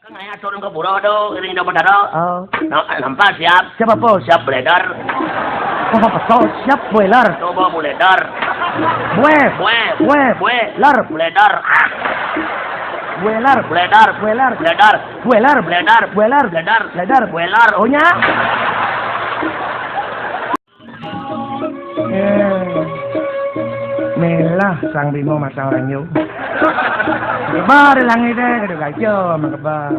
Saya turun ke pura tu, ini dapat ada. Oh. Nampak siap. Siapa bos? Siap beredar. Apa kau siap boiler? Coba beredar. Bueh. Lar. Beredar. Buelar. Beredar. Buelar. Beredar. Buelar. Beredar. Buelar. Beredar. Ledar. Beredar. Oh nya. Melah sang bimo masang ranyu. Kebar langit deh, kedua gajo, mengkebar.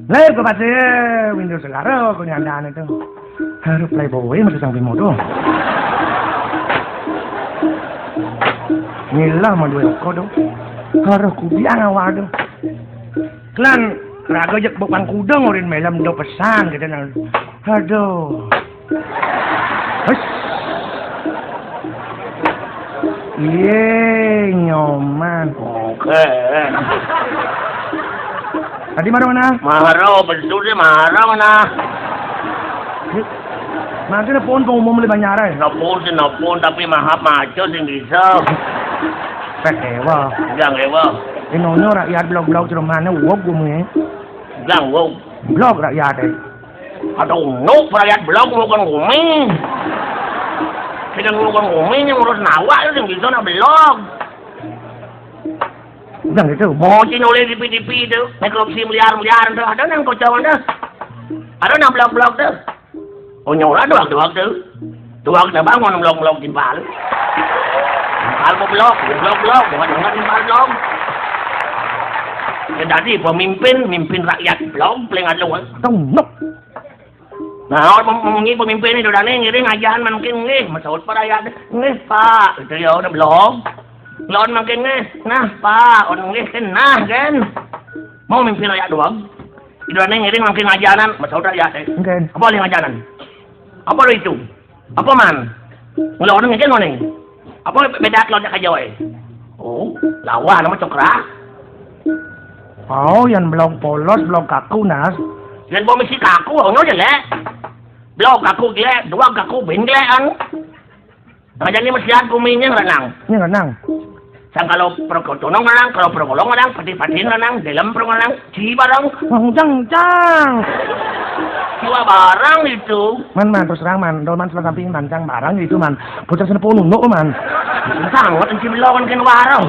Lep ke pasir, Windows segara, kau nyandan itu. Harus playboy masih sang bimo tu. Melah mandui kau tu. Harus kubiang awal tu. Klan raga jak bukan kudang orang melam do pesan kita nang. Aduh. Hus. Ye, nyoman. Oke. Tadi mana? Marah, betul dia marah mana? Nanti na phone pang umum lebih banyak Napon tapi mahap maco sing bisa. Pekewa. Gang ewa. Inonyo rakyat blog-blog cuma mana uap gue Gang wow. Blog rakyat eh. Aduh, no rakyat blog bukan gumi. Kita bukan gumi yang urus nawa itu yang bisa nak blog. Udah gitu. Mau oleh di PDP itu, korupsi miliar tu. Ada yang kocok tu. Ada yang blog tu. Oh nyola doang tu. Doang na bangun blog timbal. Timbal blog, bukan timbal blog. Ya tadi pemimpin rakyat blog paling ada. Tunggu. Nah, pemimpin itu dah ni ngiring ajaran mungkin ni, masuk para rakyat ni pak, itu ya udah blog. Lawan makin ni, nah pak, orang ni kan, mau mimpin rakyat doang. Itu dah ni ngiring makin ajaran, masuk rakyat. Mungkin. Apa yang ajaran? Apa itu? Apa man? Lawan ni kan mana? Apa beda lawan dia kajau? Oh, lawan nama cokra. Oh, yang blog polos, blog kaku nas. Yang bawa misi kaku, orang je leh. Blog kaku jelek, dua kaku bin jelek ang. Ngajar ni mesti aku minyak renang. Ini renang. Sang kalau perkotonong renang, kalau perkolong renang, pati-patin renang, dalam perkolong, ci barang. Jang. Ciwa barang itu. Man, terus terang man, dolman sebelah samping mancang barang itu man. Putar sana pun nunduk man. Sangat enci belakang kan barang.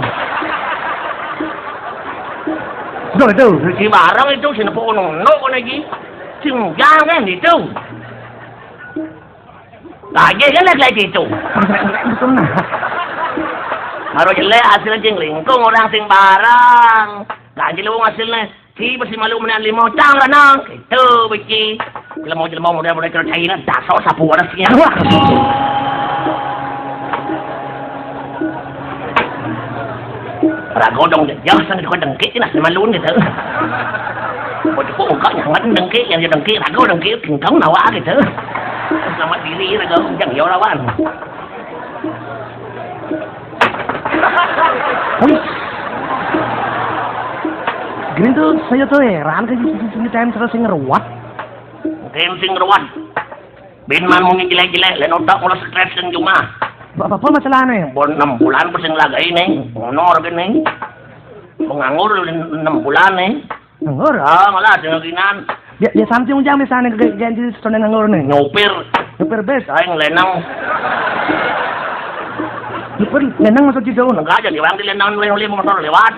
Betul itu. Ci barang itu sini pun nunduk lagi. Cingjang kan itu. Lagi kan lagi itu. Betul nah. Baru jelek hasilnya jinglingkung orang sing barang. Lagi lu hasilnya. Si bersih malu menan limau cang renang. Itu beki. Jelmau mudah kena cair dah sok sapu ada siang. Ragodong jauh sana kau dengki nak semalun gitu. Kau cukup engkau yang dengki yang dengki rago dengki kengkong nawa gitu. Selamat diri rago jangan jauh lawan. Gini tuh saya tuh heran kan sini time terus ngeruat. Sing ngeruat. Bin man mungkin jelek-jelek lain otak mulai stres dan cuma. Apa masalahnya? 6 bulan pusing lagi nih. Honor gini. Penganggur 6 bulan nih. Nganggur? Ah, malah jenenginan. Dia something jam sana ganti stone nganggur nih. Nyopir bes aing lenang. Nyopir lenang masuk jauh. Enggak aja diwang di lenang oleh motor lewat.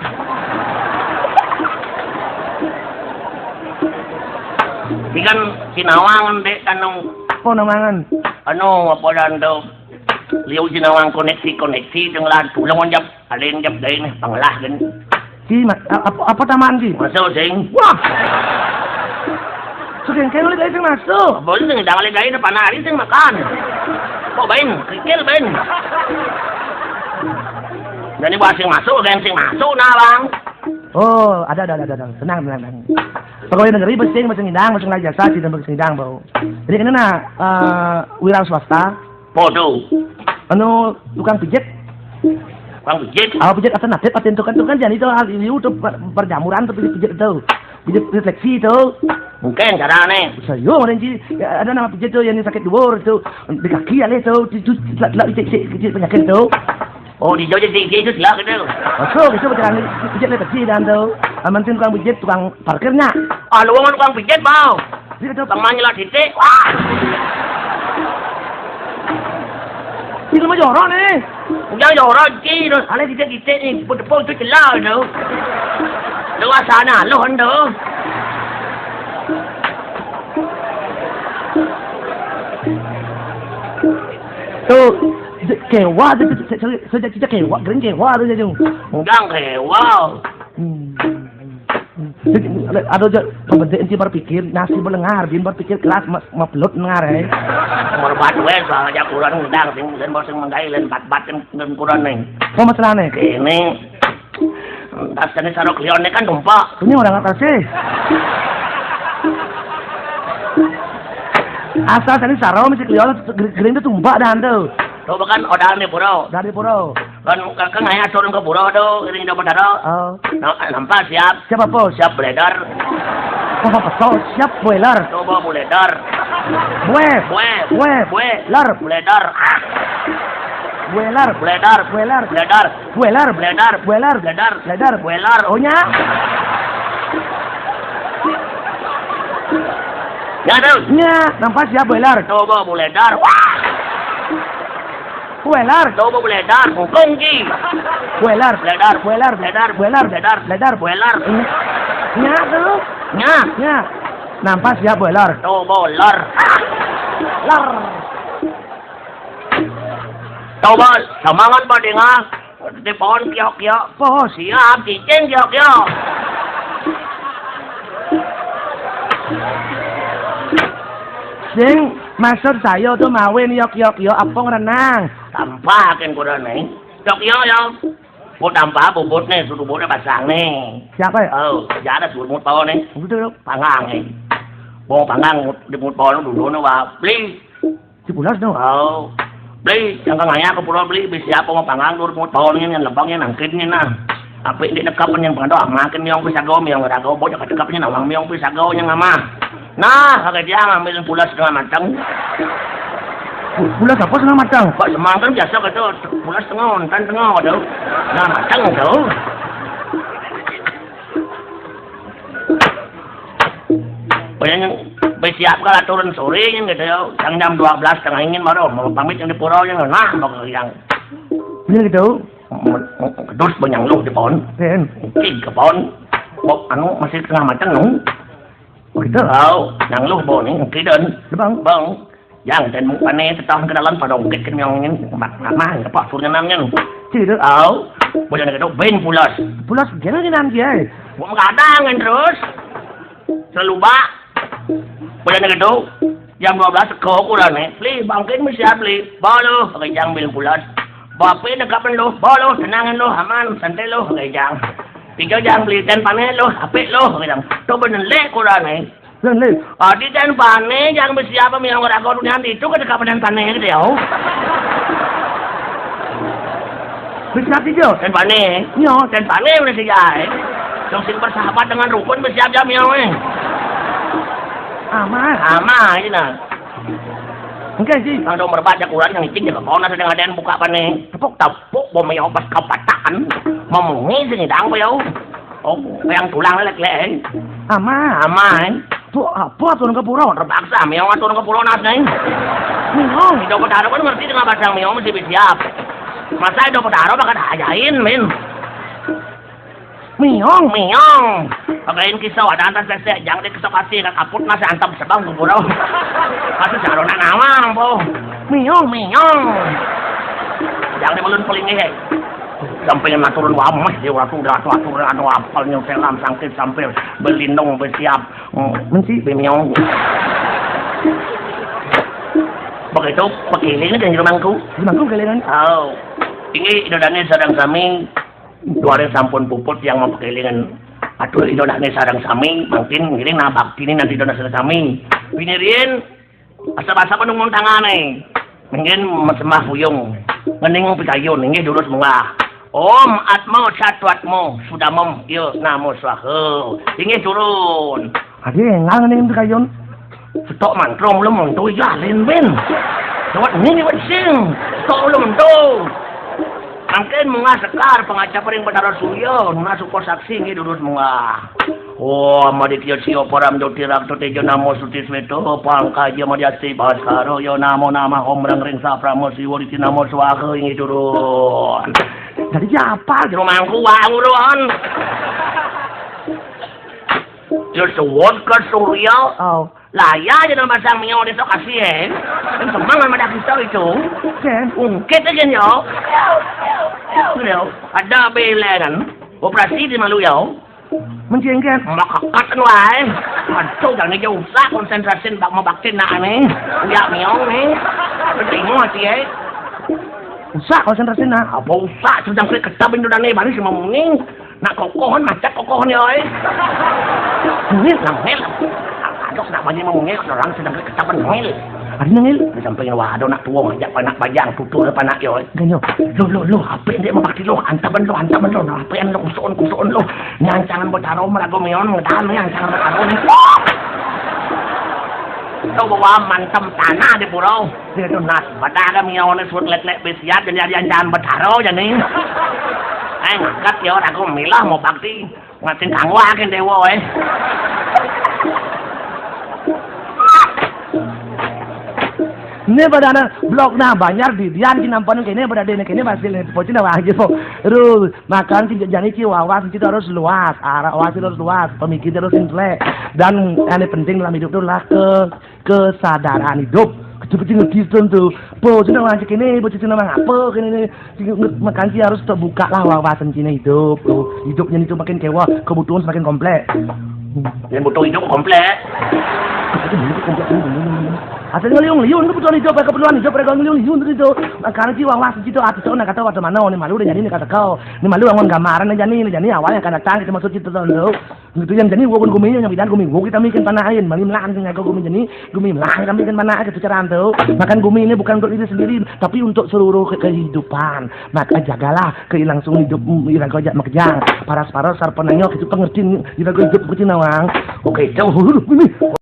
Ikan Sinawang dek kanong. Oh namangan. Ano apa dan do? Liu Sinawang koneksi dengan tulungan jap alin jap day nih panglah kan. Si apa tamaan si? Masuk sing. Wah. Sudah kayak lagi sing masuk. Boleh sing dah lagi gaya depan hari sing makan. Kok bain, kikil bain. Jadi buat sing masuk nah bang. Oh, ada. Tenang. Pegawai negeri bersing ngidang, bersing lagi jasa, tidak bersing ngidang bau. Jadi kena wira swasta. Podo. Anu tukang pijit. Tukang pijit. Pijit alternatif, tukang jadi itu hal itu perjamuran tapi pijit itu. Pijit refleksi itu. Mungkin cara nih. Saya ada nama pijit itu yang sakit dubur itu di kaki ada itu pijit penyakit itu. Oh di jauh jadi itu lah gitu. Masuk itu berjalan pijit refleksi dan itu. Amantin tukang pijit, tukang parkirnya. Ah, lu kan tukang pijit, Bang. Dia kata, Tukang manyelat titik. Wah. ini mah jorok nih. Jangan jorok chi, terus ada titik-titik ni, pun tu celah tu. Lu asana lu hendak. Tuh, kewa tu, sejak kita kewa, keren kewa tu je. Jangan kewa. Ada je, pembedaan dia berpikir, nasi belengar, bin berpikir kelas, belut dengar eh. Merbat wes, aja kurang ngundang, dan bosan menggai, dan bat-bat kan kurang ni. Apa masalah nih? Ini, tas jenis sarok lion ni kan tumpah. Ini orang atas sih. Asal tadi sarau mesti kelihatan gering tu tumbak dah tu. Tu bahkan odal ni pura. Dari pura. Kan ayah turun ke pura tu, ini dapat ada. Oh. Nampak siap. Siapa bos? Siap beledar. Apa kau siap boiler? Coba beledar. Bue. Lar. Beledar. Boiler. Beledar. Boiler. Beledar. Boiler. Beledar. Boiler. Beledar. Beledar. Beledar. Oh nya. Ya tu. Nya, nampak siap boiler. Coba beledar. Wah. Boiler. Coba beledar. Kongki. Boiler. Beledar. Boiler. Beledar. Boiler. Beledar. Beledar. Beledar. Nya tu. Nya. Nya. Nampak siap boiler. Coba lar. Lar. Coba semangat padinga. Di pohon kiok-kiok. Bos. Siap, cicing kiok-kiok. Sing maksud saya tuh mawin yok apong renang. Tampakin kurang ni. Kiok-kiok ya. Bút tampah bubut ni, suruh bubutnya pasang ni. Siapa ya? Oh, giá suruh mut pohon ni. Betul. Pangang ni. Bông pangang di mut pohon dulu ni wah beli. Si Pulas tu. Oh. Beli, yang kangaya ke pulau beli, bisa apa mau pangang dulu mut pohon ni, yang lembang yang nangkit ni nah. Apa ini dekap yang pengaruh makan miong pisagau miong ragau bocah dekapnya nawang miong pisagau yang ama. Nah, kagak dia ngambil pulas setengah matang. Pulas apa setengah matang? Pak semang kan biasa kata pulas setengah ontan setengah tu. Nah, matang tu. Banyak bersiap kalau turun sore yang gitu ya, yang jam 12 tengah ingin baru mau pamit yang di purau yang nah mau yang. Ini gitu. Terus banyak lu di pohon. Ten. Mungkin ke pohon. Anu masih tengah matang nu. Oh gitu. Oh, yang lu pohon ni kiden. Bang. Bang. Yang dan mukanya tetap ke dalam pada ungkit kan yang ingin mah apa surnya namanya. Tidak. Oh, banyak gitu ben pulas. Pulas gimana ni nanti? Bukan kadang kan terus. Selalu bak. Banyak gitu. Jam 12 kau kurang ni. Beli bangkit mesti beli. Balu pakai jang bil pulas. Bapak nekapan lo, bawa lo, tenangin lo, aman, santai lo, kejang. 3 jam belikan panen lo, apik lo, kejang. Tu benar lek kurang ni. Lek. Di dan panen, jangan bersiapa yang orang kau nanti itu ke kapan panen gitu ya. Bersiap hijau. Dan panen, Yo. dan panen boleh sejai. Yang sing bersahabat dengan rukun bersiap jam yang ni. Aman. Aman, ini nak. Okey sih. Ang dong merbaca Quran yang icing jaga kau nasi dengan ada buka panen. Tepuk bom yang pas kau patakan. Memungi sini dang bayau. Oh, yang tulang lelek. Aman. Aman. Tu apa turun ke purau? Terpaksa miong turun ke pulau nas nih. Minong. Hidup pedaro kan ngerti dengan bahasa miong mesti siap. Masa hidup pedaro bakal ajain min. Miong. Pagain kisah ada antar sesek jangan dikisah kasih kan kaput nasi antam sebang ke pulau. Kasih carona nawang po. Miong. Jangan dimelun peling ni. Sampai yang turun wamas dia waktu anu apal selam sangkit sampai berlindung bersiap. Mensi Miong. Begitu pakiling dan rumahku. Rumahku kalian. Oh. Ini idodane sarang sami. Dua sampun puput yang memperkelingan. Aduh idodane sarang sami. Mungkin ngiring nabak ini nanti idodane sarang sami. Pinirin. Asa-asa penunggung tangan eh. Mungkin semah huyung. Ngening pikayon. Ini dulu semua. Om atmo satwatmo sudah mom. Yuk namo swaha. Ini turun. Adi ngal ngening pikayon. Stok mantrong lu montu jalin ben. Jawat ini wat sing. Stok lu montu. Angkin mga sekar pengaca paring Batara Surya nuna suko saksi ngi durus mga. Oh maditya siyo param do tirak to tejo namo sutis weto pangkaja madyasti baskaro yo namo nama homrang ring sapramo siwo di namo swaka ngi durun. Jadi siapa? Di rumahku wang ron. Yo suwot ke Surya. Oh. Laya aja nama sang minyaw dito kasi eh. Ang semangat madakita itu. Ken. Ungkit aja nyo. Ada belengan. Operasi di Maluyaw. Mencengken. Makakatan wae. Aduh, jangan jauh usah konsentrasi bak mabaktin na ane. Uyak miyong nih. Bertemu hati eh. Usah konsentrasi na. Apa usah? Sedang klik ketabin dodan nih. Balik sama munging. Nak kokohan, macet kokohan ya eh. Ngil. Nangil. Aduh, nak banyak munging. Orang sedang klik ketabin ngil. Ada nangil. Sampai waduh nak tua ngajak panak bajang tutur panak yo. Ganyo. Lo apa dia mabakti lo antaban lo apa yang lo kusuon lo nyancangan Batara merago meon ngedan lo nyancangan Batara nih. Lo bawa mantem tanah di pulau. Dia tuh nas Batara meon suut lek besiat jadi nyancangan Batara jadi. Ngangkat yo rago milah mau bakti ngatin kangwa kan dewa eh. Ini pada blok nah banyak di dian kinampan kene pada dene kene hasil pocin aja po. Terus makan tidak jani ci wawas itu harus luas, arah wawas harus luas, pemikiran harus intelek dan yang penting dalam hidup itu lah kesadaran hidup. Kecil-kecil ngerti tuh. Pocin aja kene, pocin nama apa kene makan ci harus terbuka lah wawasan cina hidup. Hidupnya itu makin kewa, kebutuhan semakin kompleks. Yang butuh hidup kompleks. Asal ngeliung kebutuhan hidup mereka ngeliung itu karena sih wawas itu artis orang kata waktu mana nih malu udah jadi nih kata kau nih malu angon gambaran nih jadi awalnya karena tang kita masuk itu tuh gitu yang jadi gua gumi yang bidan gumi gua kita bikin panahin malim lang sih ngaku gumi jadi gumi lang kita bikin panah gitu cara tuh makan gumi ini bukan untuk diri sendiri tapi untuk seluruh kehidupan maka jagalah keilangsung hidup irago aja makjang paras sarpenanyo itu pengertiin irago hidup kecil nawang oke jauh ini